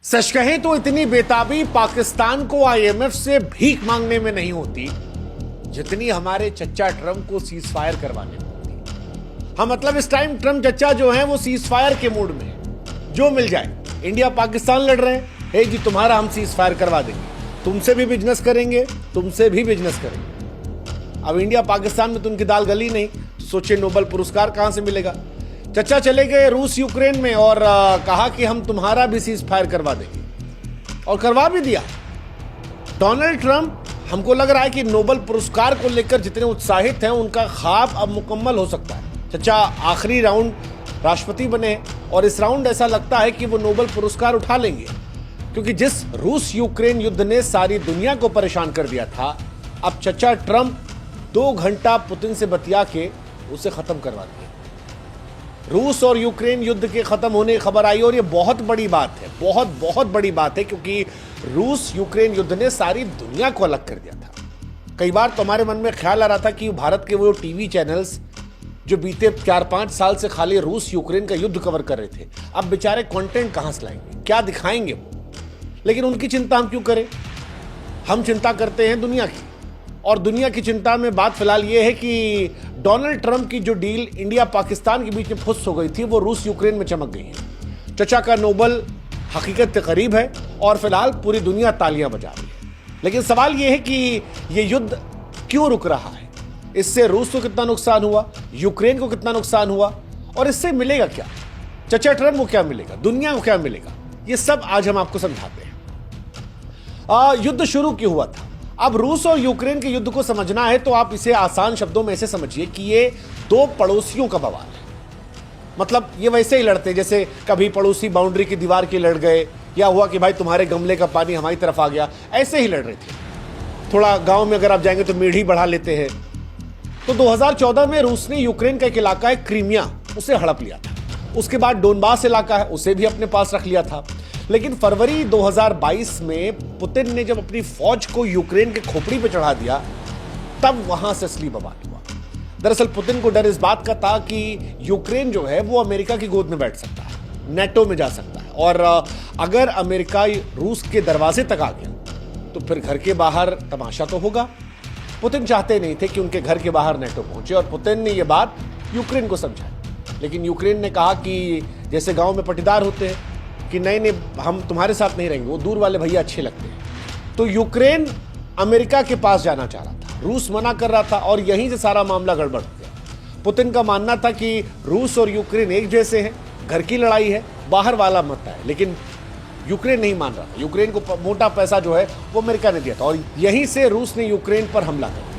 सच कहें तो इतनी बेताबी पाकिस्तान को आईएमएफ से भीख मांगने में नहीं होती जितनी हमारे चच्चा ट्रंप को सीज फायर करवाने में होती। हाँ, मतलब इस टाइम ट्रंप चच्चा जो है वो सीज फायर के मूड में है। जो मिल जाए, इंडिया पाकिस्तान लड़ रहे हैं, हे जी तुम्हारा हम सीज फायर करवा देंगे, तुमसे भी बिजनेस करेंगे, तुमसे भी बिजनेस करेंगे। अब इंडिया पाकिस्तान में तो उनकी दाल गली नहीं, सोचिए नोबेल पुरस्कार कहां से मिलेगा। चच्चा चले गए रूस यूक्रेन में और कहा कि हम तुम्हारा भी सीज फायर करवा देंगे, और करवा भी दिया। डोनाल्ड ट्रंप, हमको लग रहा है कि नोबेल पुरस्कार को लेकर जितने उत्साहित हैं उनका ख्वाब अब मुकम्मल हो सकता है। चच्चा आखिरी राउंड राष्ट्रपति बने और इस राउंड ऐसा लगता है कि वो नोबेल पुरस्कार उठा लेंगे, क्योंकि जिस रूस यूक्रेन युद्ध ने सारी दुनिया को परेशान कर दिया था, अब चच्चा ट्रंप 2 घंटा पुतिन से बतिया के उसे खत्म करवा दिया। रूस और यूक्रेन युद्ध के खत्म होने की खबर आई और ये बहुत बड़ी बात है, बहुत बड़ी बात है, क्योंकि रूस यूक्रेन युद्ध ने सारी दुनिया को अलग कर दिया था। कई बार तो हमारे मन में ख्याल आ रहा था कि भारत के वो टीवी चैनल्स जो बीते 4-5 साल से खाली रूस यूक्रेन का युद्ध कवर कर रहे थे, अब बेचारे कंटेंट कहां से लाएंगे, क्या दिखाएंगे वो। लेकिन उनकी चिंता हम क्यों करें, हम चिंता करते हैं दुनिया की। और दुनिया की चिंता में बात फिलहाल ये है कि डोनाल्ड ट्रंप की जो डील इंडिया पाकिस्तान के बीच में फुस हो गई थी, वो रूस यूक्रेन में चमक गई है। चचा का नोबेल हकीकत के करीब है और फिलहाल पूरी दुनिया तालियां बजा रही है। लेकिन सवाल ये है कि ये युद्ध क्यों रुक रहा है, इससे रूस को कितना नुकसान हुआ, यूक्रेन को कितना नुकसान हुआ, और इससे मिलेगा क्या, चचा ट्रंप को क्या मिलेगा, दुनिया को क्या मिलेगा, ये सब आज हम आपको समझाते हैं। युद्ध शुरू क्यों हुआ था। अब रूस और यूक्रेन के युद्ध को समझना है तो आप इसे आसान शब्दों में ऐसे समझिए कि ये 2 पड़ोसियों का बवाल है। मतलब ये वैसे ही लड़ते जैसे कभी पड़ोसी बाउंड्री की दीवार के लड़ गए, या हुआ कि भाई तुम्हारे गमले का पानी हमारी तरफ आ गया, ऐसे ही लड़ रहे थे। थोड़ा गांव में अगर आप जाएंगे तो मेढ़ी बढ़ा लेते हैं। तो 2014 में रूस ने यूक्रेन का एक इलाका है क्रीमिया, उसे हड़प लिया था। उसके बाद डोनबास इलाका है, उसे भी अपने पास रख लिया था। लेकिन फरवरी 2022 में पुतिन ने जब अपनी फौज को यूक्रेन के खोपड़ी पे चढ़ा दिया, तब वहां से असली बवाल हुआ। दरअसल पुतिन को डर इस बात का था कि यूक्रेन जो है वो अमेरिका की गोद में बैठ सकता है, नेटो में जा सकता है, और अगर अमेरिका रूस के दरवाजे तक आ गया तो फिर घर के बाहर तमाशा तो होगा। पुतिन चाहते नहीं थे कि उनके घर के बाहर नेटो पहुंचे, और पुतिन ने यह बात यूक्रेन को समझाई। लेकिन यूक्रेन ने कहा कि जैसे गांव में पटीदार होते हैं कि नहीं हम तुम्हारे साथ नहीं रहेंगे, वो दूर वाले भैया अच्छे लगते हैं। तो यूक्रेन अमेरिका के पास जाना चाह रहा था, रूस मना कर रहा था, और यहीं से सारा मामला गड़बड़ हो गया। पुतिन का मानना था कि रूस और यूक्रेन एक जैसे हैं, घर की लड़ाई है, बाहर वाला मत है। लेकिन यूक्रेन नहीं मान रहा था। यूक्रेन को मोटा पैसा जो है वो अमेरिका ने दिया था, और यहीं से रूस ने यूक्रेन पर हमला कर दिया।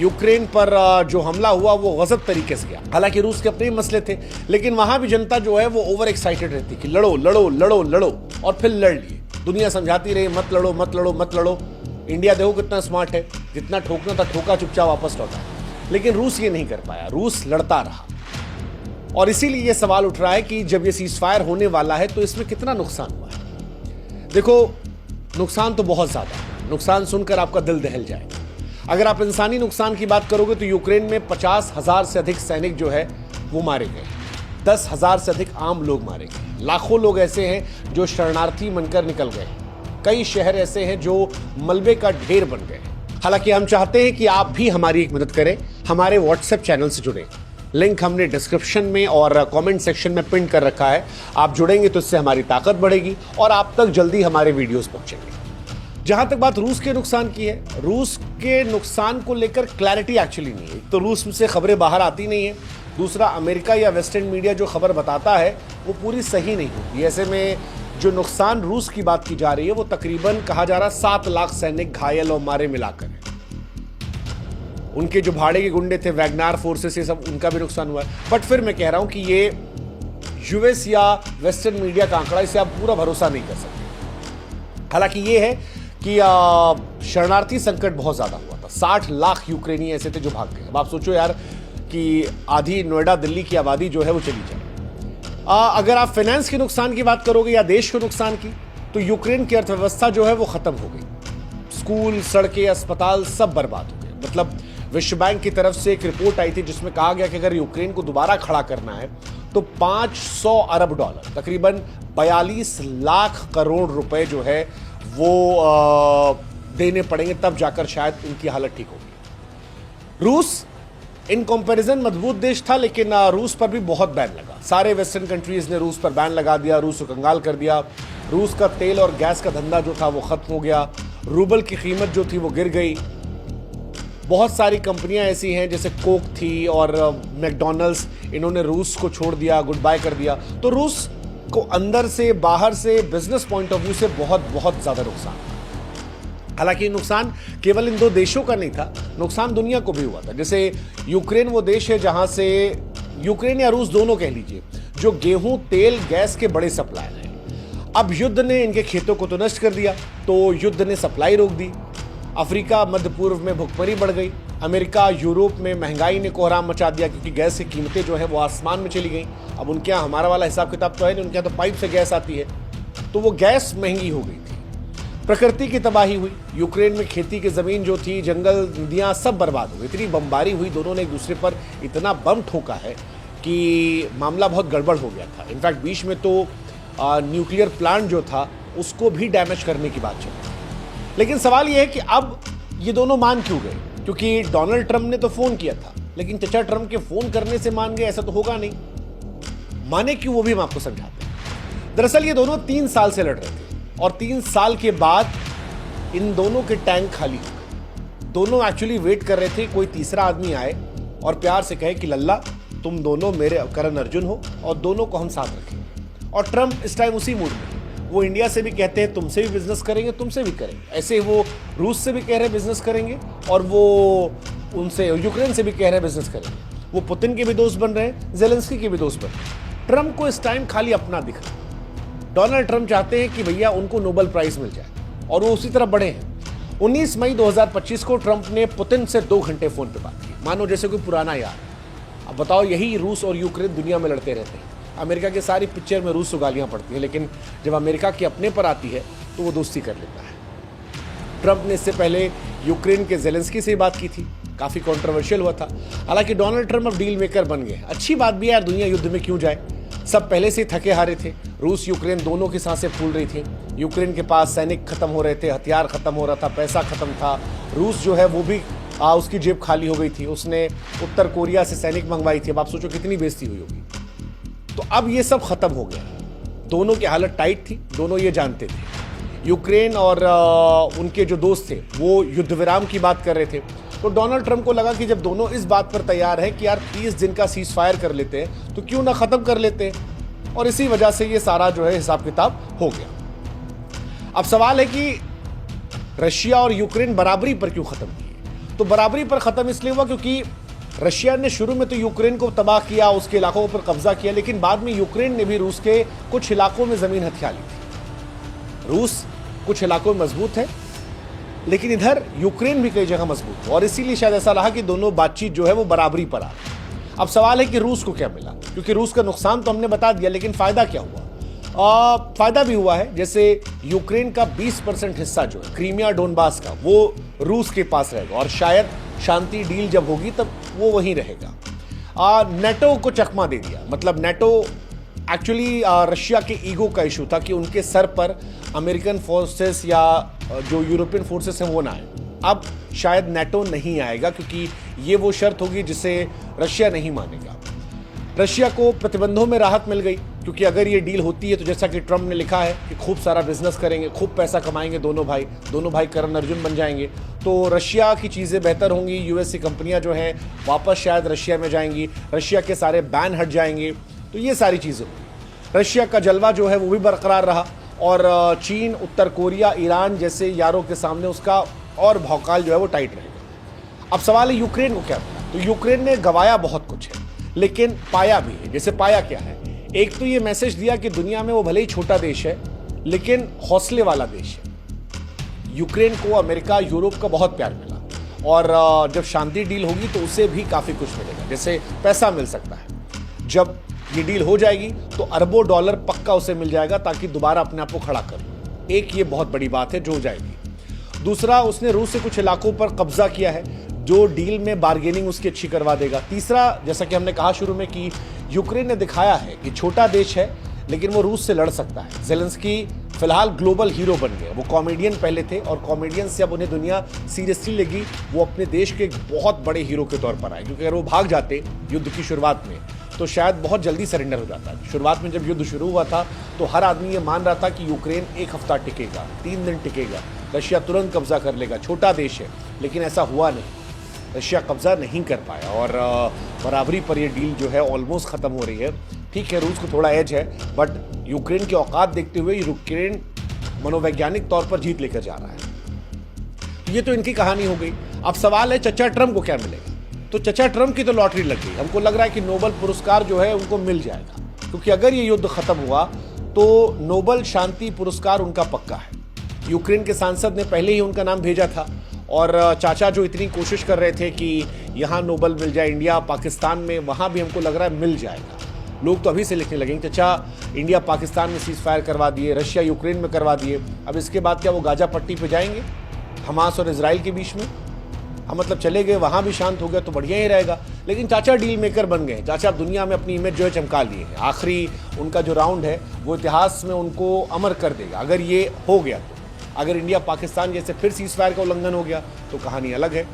यूक्रेन पर जो हमला हुआ वो गजब तरीके से गया। हालांकि रूस के अपने ही मसले थे, लेकिन वहां भी जनता जो है वो ओवर एक्साइटेड रहती कि लड़ो लड़ो लड़ो लड़ो, और फिर लड़ लिए। दुनिया समझाती रही मत लड़ो मत लड़ो मत लड़ो। इंडिया देखो कितना स्मार्ट है, जितना ठोकना था ठोका, चुपचाप वापस लौटा। लेकिन रूस ये नहीं कर पाया, रूस लड़ता रहा। और इसीलिए ये सवाल उठ रहा है कि जब ये सीज फायर होने वाला है तो इसमें कितना नुकसान हुआ है। देखो, नुकसान तो बहुत ज्यादा है, नुकसान सुनकर आपका दिल दहल जाएगा। अगर आप इंसानी नुकसान की बात करोगे तो यूक्रेन में 50,000 से अधिक सैनिक जो है वो मारे गए, 10,000 से अधिक आम लोग मारे गए, लाखों लोग ऐसे हैं जो शरणार्थी बनकर निकल गए, कई शहर ऐसे हैं जो मलबे का ढेर बन गए। हालांकि हम चाहते हैं कि आप भी हमारी एक मदद करें, हमारे व्हाट्सएप चैनल से जुड़े। लिंक हमने डिस्क्रिप्शन में और कमेंट सेक्शन में पिन कर रखा है। आप जुड़ेंगे तो इससे हमारी ताकत बढ़ेगी और आप तक जल्दी हमारे वीडियोस पहुंचेंगे। जहां तक बात रूस के नुकसान की है, रूस के नुकसान को लेकर क्लैरिटी एक्चुअली नहीं है। तो रूस से खबरें बाहर आती नहीं है, दूसरा अमेरिका या वेस्टर्न मीडिया जो खबर बताता है वो पूरी सही नहीं होती। ऐसे में जो नुकसान रूस की बात की जा रही है वो तकरीबन कहा जा रहा 7 लाख सैनिक घायल और मारे मिलाकर है। उनके जो भाड़े के गुंडे थे, वैगनार फोर्सेस, ये सब उनका भी नुकसान हुआ है। बट फिर मैं कह रहा हूं कि ये यूएस या वेस्टर्न मीडिया का आंकड़ा, इसे आप पूरा भरोसा नहीं कर सकते। हालांकि ये है कि शरणार्थी संकट बहुत ज्यादा हुआ था, 60 लाख यूक्रेनी ऐसे थे जो भाग गए। अब आप सोचो यार कि आधी नोएडा दिल्ली की आबादी जो है वो चली जाए। अगर आप फाइनेंस के नुकसान की बात करोगे या देश के नुकसान की, तो यूक्रेन की अर्थव्यवस्था जो है वो खत्म हो गई। स्कूल, सड़कें, अस्पताल सब बर्बाद हो गए। मतलब विश्व बैंक की तरफ से एक रिपोर्ट आई थी जिसमें कहा गया कि अगर यूक्रेन को दोबारा खड़ा करना है तो 500 अरब डॉलर, तकरीबन 42 लाख करोड़ रुपए जो है वो देने पड़ेंगे, तब जाकर शायद उनकी हालत ठीक होगी। रूस इन कंपैरिजन मजबूत देश था, लेकिन रूस पर भी बहुत बैन लगा। सारे वेस्टर्न कंट्रीज ने रूस पर बैन लगा दिया, रूस को कंगाल कर दिया। रूस का तेल और गैस का धंधा जो था वो खत्म हो गया, रूबल की कीमत जो थी वो गिर गई। बहुत सारी कंपनियां ऐसी हैं जैसे कोक थी और मैकडॉनल्ड्स, इन्होंने रूस को छोड़ दिया, गुड बाय कर दिया। तो रूस को अंदर से बाहर से बिजनेस पॉइंट ऑफ व्यू से बहुत बहुत ज्यादा नुकसान। हालांकि नुकसान केवल इन दो देशों का नहीं था, नुकसान दुनिया को भी हुआ था। जैसे यूक्रेन वो देश है जहां से, यूक्रेन या रूस दोनों कह लीजिए, जो गेहूं, तेल, गैस के बड़े सप्लायर हैं। अब युद्ध ने इनके खेतों को तो नष्ट कर दिया, तो युद्ध ने सप्लाई रोक दी। अफ्रीका, मध्य पूर्व में भुखमरी बढ़ गई। अमेरिका, यूरोप में महंगाई ने कोहराम मचा दिया, क्योंकि गैस की कीमतें जो है वो आसमान में चली गई। अब उनके यहाँ हमारा वाला हिसाब किताब तो है नहीं, उनके यहाँ तो पाइप से गैस आती है, तो वो गैस महंगी हो गई थी। प्रकृति की तबाही हुई। यूक्रेन में खेती की जमीन जो थी, जंगल, नदियां सब बर्बाद हो गई। इतनी बमबारी हुई, दोनों ने एक दूसरे पर इतना बम ठोका है कि मामला बहुत गड़बड़ हो गया था। इनफैक्ट बीच में तो न्यूक्लियर प्लांट जो था उसको भी डैमेज करने की बात चली। लेकिन सवाल यह है कि अब ये दोनों मान क्यों गए? क्योंकि डोनाल्ड ट्रंप ने तो फोन किया था, लेकिन चचा ट्रंप के फोन करने से मान गए, ऐसा तो होगा नहीं। माने क्यों, वो भी हम आपको समझाते हैं। दरअसल ये दोनों 3 साल से लड़ रहे थे, और 3 साल के बाद इन दोनों के टैंक खाली हो गए। दोनों एक्चुअली वेट कर रहे थे कोई तीसरा आदमी आए और प्यार से कहे कि लल्ला तुम दोनों मेरे करण अर्जुन हो और दोनों को हम साथ रखेंगे। और ट्रंप इस टाइम उसी मूड में, वो इंडिया से भी कहते हैं तुमसे भी बिजनेस करेंगे, तुमसे भी करेंगे। ऐसे वो रूस से भी कह रहे हैं बिजनेस करेंगे, और वो उनसे यूक्रेन से भी कह रहे हैं बिजनेस करेंगे। वो पुतिन के भी दोस्त बन रहे हैं, जेलेंस्की के भी दोस्त बन रहे हैं। ट्रंप को इस टाइम खाली अपना दिख रहा है। डोनाल्ड ट्रंप चाहते हैं कि भैया उनको नोबेल प्राइज मिल जाए, और वो उसी तरह बढ़े हैं। 19 मई 2025 को ट्रंप ने पुतिन से 2 घंटे फोन पे बात की, मानो जैसे कोई पुराना यार। अब बताओ, यही रूस और यूक्रेन दुनिया में लड़ते रहते हैं। अमेरिका की सारी पिक्चर में रूस को गालियां पड़ती हैं, लेकिन जब अमेरिका की अपने पर आती है तो वो दोस्ती कर लेता है। ट्रंप ने इससे पहले यूक्रेन के जेलेंस्की से बात की थी, काफी कंट्रोवर्शियल हुआ था। हालांकि डोनाल्ड ट्रंप अब डील मेकर बन गए। अच्छी बात भी है यार, दुनिया युद्ध में क्यों जाए, सब पहले से थके हारे थे। रूस यूक्रेन दोनों की सांसें फूल रही थी। यूक्रेन के पास सैनिक खत्म हो रहे थे, हथियार खत्म हो रहा था, पैसा खत्म था। रूस जो है वो भी उसकी जेब खाली हो गई थी, उसने उत्तर कोरिया से सैनिक मंगवाई थी। अब आप सोचो कितनी बेइज्जती हुई होगी। तो अब ये सब खत्म हो गया। दोनों की हालत टाइट थी, दोनों ये जानते थे। यूक्रेन और उनके जो दोस्त थे वो युद्ध विराम की बात कर रहे थे। तो डोनाल्ड ट्रंप को लगा कि जब दोनों इस बात पर तैयार हैं कि यार 30 दिन का सीज फायर कर लेते हैं, तो क्यों ना खत्म कर लेते हैं। और इसी वजह से ये सारा जो है हिसाब किताब हो गया। अब सवाल है कि रशिया और यूक्रेन बराबरी पर क्यों खत्म किए? तो बराबरी पर खत्म इसलिए हुआ क्योंकि रशिया ने शुरू में तो यूक्रेन को तबाह किया, उसके इलाकों पर कब्जा किया, लेकिन बाद में यूक्रेन ने भी रूस के कुछ इलाकों में जमीन हथिया ली थी। रूस कुछ इलाकों में मजबूत है, लेकिन इधर यूक्रेन भी कई जगह मजबूत है, और इसीलिए शायद ऐसा रहा कि दोनों बातचीत जो है वो बराबरी पर आ रही। अब सवाल है कि रूस को क्या मिला, क्योंकि रूस का नुकसान तो हमने बता दिया, लेकिन फायदा क्या हुआ? फायदा भी हुआ है। जैसे यूक्रेन का 20% हिस्सा जो है क्रीमिया डोनबास का, वो रूस के पास रहेगा, और शायद शांति डील जब होगी तब वो वहीं रहेगा। नेटो को चकमा दे दिया, मतलब नेटो एक्चुअली रशिया के ईगो का इशू था कि उनके सर पर अमेरिकन फोर्सेस या जो यूरोपियन फोर्सेस हैं वो ना आए। अब शायद नेटो नहीं आएगा, क्योंकि ये वो शर्त होगी जिसे रशिया नहीं मानेगा। रशिया को प्रतिबंधों में राहत मिल गई, क्योंकि अगर ये डील होती है तो जैसा कि ट्रंप ने लिखा है कि खूब सारा बिजनेस करेंगे, खूब पैसा कमाएंगे दोनों भाई करण अर्जुन बन जाएंगे। तो रशिया की चीज़ें बेहतर होंगी, यूएस की कंपनियां जो हैं वापस शायद रशिया में जाएंगी, रशिया के सारे बैन हट जाएंगे, तो ये सारी चीज़ें होंगी। रशिया का जलवा जो है वो भी बरकरार रहा, और चीन, उत्तर कोरिया, ईरान जैसे यारों के सामने उसका और भौकाल जो है वो टाइट रहेगा। अब सवाल है यूक्रेन को क्या मिला? तो यूक्रेन ने गंवाया बहुत कुछ है, लेकिन पाया भी है। जैसे पाया क्या है? एक तो ये मैसेज दिया कि दुनिया में वो भले ही छोटा देश है, लेकिन हौसले वाला देश है। यूक्रेन को अमेरिका, यूरोप का बहुत प्यार मिला, और जब शांति डील होगी तो उसे भी काफ़ी कुछ मिलेगा, जैसे पैसा मिल सकता है। जब ये डील हो जाएगी तो अरबों डॉलर पक्का उसे मिल जाएगा, ताकि दोबारा अपने आप को खड़ा कर। एक ये बहुत बड़ी बात है जो हो जाएगी। दूसरा, उसने रूस से कुछ इलाकों पर कब्जा किया है, जो डील में बार्गेनिंग उसकी अच्छी करवा देगा। तीसरा, जैसा कि हमने कहा शुरू में कि यूक्रेन ने दिखाया है कि छोटा देश है लेकिन वो रूस से लड़ सकता है। जेलेंस्की फिलहाल ग्लोबल हीरो बन गए। वो कॉमेडियन पहले थे और कॉमेडियन से अब उन्हें दुनिया सीरियसली लेगी। वो अपने देश के एक बहुत बड़े हीरो के तौर पर आए, क्योंकि अगर वो भाग जाते युद्ध की शुरुआत में तो शायद बहुत जल्दी सरेंडर हो जाता। शुरुआत में जब युद्ध शुरू हुआ था तो हर आदमी ये मान रहा था कि यूक्रेन 1 हफ्ता टिकेगा, 3 दिन टिकेगा, रशिया तुरंत कब्जा कर लेगा, छोटा देश है। लेकिन ऐसा हुआ नहीं, रशिया कब्जा नहीं कर पाया और बराबरी पर ये डील जो है ऑलमोस्ट खत्म हो रही है। ठीक है, रूस को थोड़ा एज है, बट यूक्रेन की औकात देखते हुए यूक्रेन मनोवैज्ञानिक तौर पर जीत लेकर जा रहा है। ये तो इनकी कहानी हो गई। अब सवाल है चचा ट्रम्प को क्या मिलेगा। तो चचा ट्रम्प की तो लॉटरी लग गई। हमको लग रहा है कि नोबेल पुरस्कार जो है उनको मिल जाएगा, क्योंकि अगर ये युद्ध खत्म हुआ तो नोबेल शांति पुरस्कार उनका पक्का है। यूक्रेन के सांसद ने पहले ही उनका नाम भेजा था और चाचा जो इतनी कोशिश कर रहे थे कि यहाँ नोबेल मिल जाए, इंडिया पाकिस्तान में, वहाँ भी हमको लग रहा है मिल जाएगा। लोग तो अभी से लिखने लगेंगे चचा इंडिया पाकिस्तान में सीज फायर करवा दिए, रशिया यूक्रेन में करवा दिए, अब इसके बाद क्या वो गाजा पट्टी पे जाएंगे हमास और इजराइल के बीच में? हम मतलब चले गए, वहाँ भी शांत हो गया तो बढ़िया ही रहेगा। लेकिन चाचा डील मेकर बन गए। चाचा अब दुनिया में अपनी इमेज जो है चमका लिए हैं। आखिरी उनका जो राउंड है वो इतिहास में उनको अमर कर देगा अगर ये हो गया तो। अगर इंडिया पाकिस्तान जैसे फिर सीज फायर का उल्लंघन हो गया तो कहानी अलग है।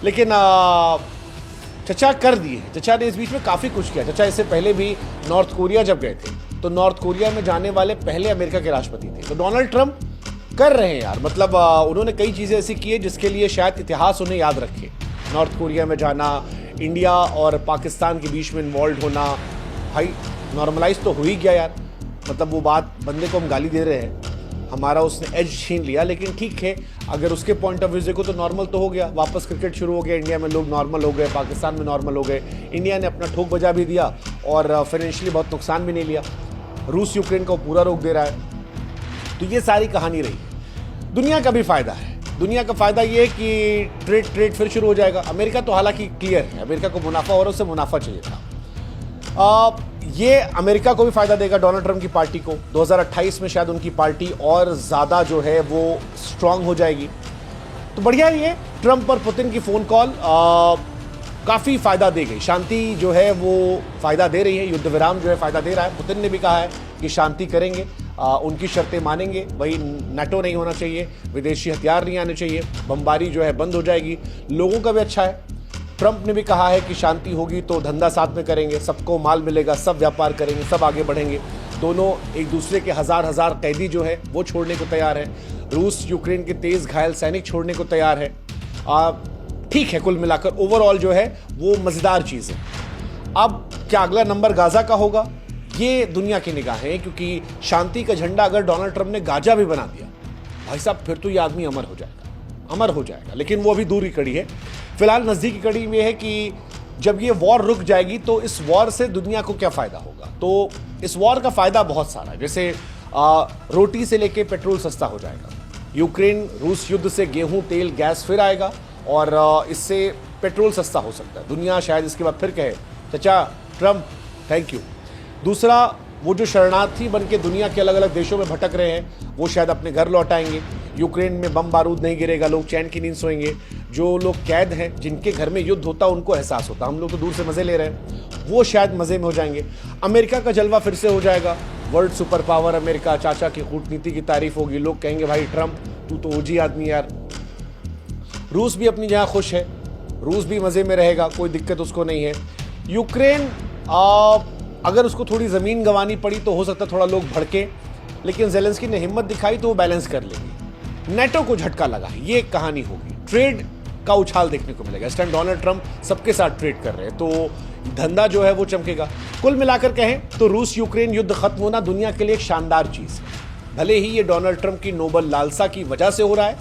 लेकिन चचा कर दिए। चचा ने इस बीच में काफ़ी कुछ किया। चचा इससे पहले भी नॉर्थ कोरिया जब गए थे तो नॉर्थ कोरिया में जाने वाले पहले अमेरिका के राष्ट्रपति थे। तो डोनाल्ड ट्रंप कर रहे हैं यार, मतलब उन्होंने कई चीज़ें ऐसी की है जिसके लिए शायद इतिहास उन्हें याद रखे। नॉर्थ कोरिया में जाना, इंडिया और पाकिस्तान के बीच में इन्वॉल्व होना, भाई नॉर्मलाइज तो हो ही गया यार। मतलब वो बात, बंदे को हम गाली दे रहे हैं, हमारा उसने एज छीन लिया, लेकिन ठीक है अगर उसके पॉइंट ऑफ व्यू देखो तो नॉर्मल तो हो गया। वापस क्रिकेट शुरू हो गया, इंडिया में लोग नॉर्मल हो गए, पाकिस्तान में नॉर्मल हो गए। इंडिया ने अपना ठोक बजा भी दिया और फाइनेंशियली बहुत नुकसान भी नहीं लिया। रूस यूक्रेन को पूरा रोक दे रहा है। तो ये सारी कहानी रही। दुनिया का भी फायदा है। दुनिया का फायदा ये है कि ट्रेड फिर शुरू हो जाएगा। अमेरिका तो हालांकि क्लियर है, अमेरिका को मुनाफा हो रहा है, उससे मुनाफा चाहिए था। ये अमेरिका को भी फायदा देगा, डोनाल्ड ट्रंप की पार्टी को। 2028 में शायद उनकी पार्टी और ज्यादा जो है वो स्ट्रांग हो जाएगी। तो बढ़िया ही है। ट्रंप और पुतिन की फोन कॉल काफी फायदा दे गई। शांति जो है वो फायदा दे रही है, युद्ध विराम जो है फायदा दे रहा है। पुतिन ने भी कहा है कि शांति करेंगे, उनकी शर्तें मानेंगे। वही नाटो नहीं होना चाहिए, विदेशी हथियार नहीं आने चाहिए, बमबारी जो है बंद हो जाएगी। लोगों का भी अच्छा है। ट्रंप ने भी कहा है कि शांति होगी तो धंधा साथ में करेंगे, सबको माल मिलेगा, सब व्यापार करेंगे, सब आगे बढ़ेंगे। दोनों एक दूसरे के हजार कैदी जो है वो छोड़ने को तैयार है। रूस यूक्रेन के 23 घायल सैनिक छोड़ने को तैयार है। ठीक है, कुल मिलाकर ओवरऑल जो है वो मजेदार चीज है। अब क्या अगला नंबर गाजा का होगा, ये दुनिया की निगाहें हैं, क्योंकि शांति का झंडा अगर डोनाल्ड ट्रंप ने गाजा भी बना दिया, भाई साहब फिर तो ये आदमी अमर हो जाएगा, अमर हो जाएगा। लेकिन वो अभी दूर की कड़ी है। फिलहाल नजदीकी कड़ी में है कि जब ये वॉर रुक जाएगी तो इस वॉर से दुनिया को क्या फायदा होगा। तो इस वॉर का फायदा बहुत सारा है। जैसे रोटी से लेके पेट्रोल सस्ता हो जाएगा। यूक्रेन रूस युद्ध से गेहूं, तेल, गैस फिर आएगा और इससे पेट्रोल सस्ता हो सकता है। दुनिया शायद इसके बाद फिर कहे चाचा ट्रंप थैंक यू। दूसरा, वो जो शरणार्थी बन के दुनिया के अलग अलग देशों में भटक रहे हैं वो शायद अपने घर लौट आएंगे। यूक्रेन में बम बारूद नहीं गिरेगा, लोग चैन की नींद सोएंगे। जो लोग कैद हैं, जिनके घर में युद्ध होता उनको एहसास होता, हम लोग तो दूर से मजे ले रहे हैं, वो शायद मजे में हो जाएंगे। अमेरिका का जलवा फिर से हो जाएगा। वर्ल्ड सुपर पावर अमेरिका, चाचा की कूटनीति की तारीफ होगी। लोग कहेंगे भाई ट्रंप तू तो ओजी आदमी यार। रूस भी अपनी जगह खुश है, रूस भी मजे में रहेगा, कोई दिक्कत उसको नहीं है। यूक्रेन अगर उसको थोड़ी ज़मीन गंवानी पड़ी तो हो सकता है थोड़ा लोग भड़के, लेकिन जेलेंस्की ने हिम्मत दिखाई तो वो बैलेंस कर लेंगे। नेटो को झटका लगा, ये एक कहानी होगी। ट्रेड का उछाल देखने को मिलेगा। इस टाइम डोनाल्ड ट्रंप सबके साथ ट्रेड कर रहे हैं तो धंधा जो है वो चमकेगा। कुल मिलाकर कहें तो रूस यूक्रेन युद्ध खत्म होना दुनिया के लिए एक शानदार चीज़ है। भले ही ये डोनाल्ड ट्रंप की नोबल लालसा की वजह से हो रहा है,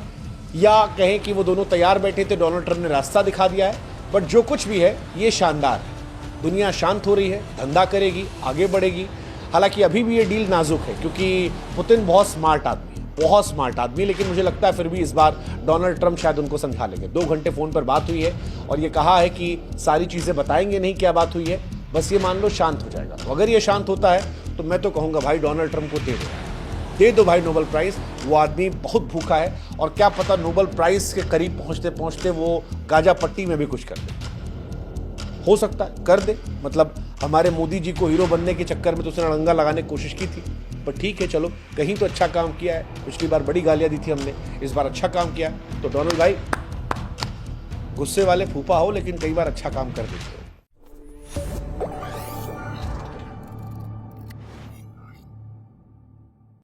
या कहें कि वो दोनों तैयार बैठे थे, डोनाल्ड ट्रंप ने रास्ता दिखा दिया है, बट जो कुछ भी है ये शानदार है। दुनिया शांत हो रही है, धंधा करेगी, आगे बढ़ेगी। हालांकि अभी भी ये डील नाजुक है क्योंकि पुतिन बहुत स्मार्ट आदमी है, बहुत स्मार्ट आदमी, लेकिन मुझे लगता है फिर भी इस बार डोनाल्ड ट्रंप शायद उनको समझा लेंगे। 2 घंटे फ़ोन पर बात हुई है और ये कहा है कि सारी चीज़ें बताएंगे नहीं क्या बात हुई है, बस ये मान लो शांत हो जाएगा। तो अगर ये शांत होता है तो मैं तो कहूँगा भाई डोनाल्ड ट्रंप को दे दो भाई नोबेल प्राइज़। वो आदमी बहुत भूखा है और क्या पता नोबेल प्राइज़ के करीब पहुँचते पहुँचते वो गाजा पट्टी में भी कुछ कर दे। हो सकता है कर दे, मतलब हमारे मोदी जी को हीरो बनने के चक्कर में तो उसने अड़ंगा लगाने की कोशिश की थी, पर ठीक है चलो, कहीं तो अच्छा काम किया है। पिछली बार बड़ी गालियां दी थी हमने, इस बार अच्छा काम किया। तो डोनाल्ड भाई, गुस्से वाले फूफा हो लेकिन कई बार अच्छा काम कर देते हो।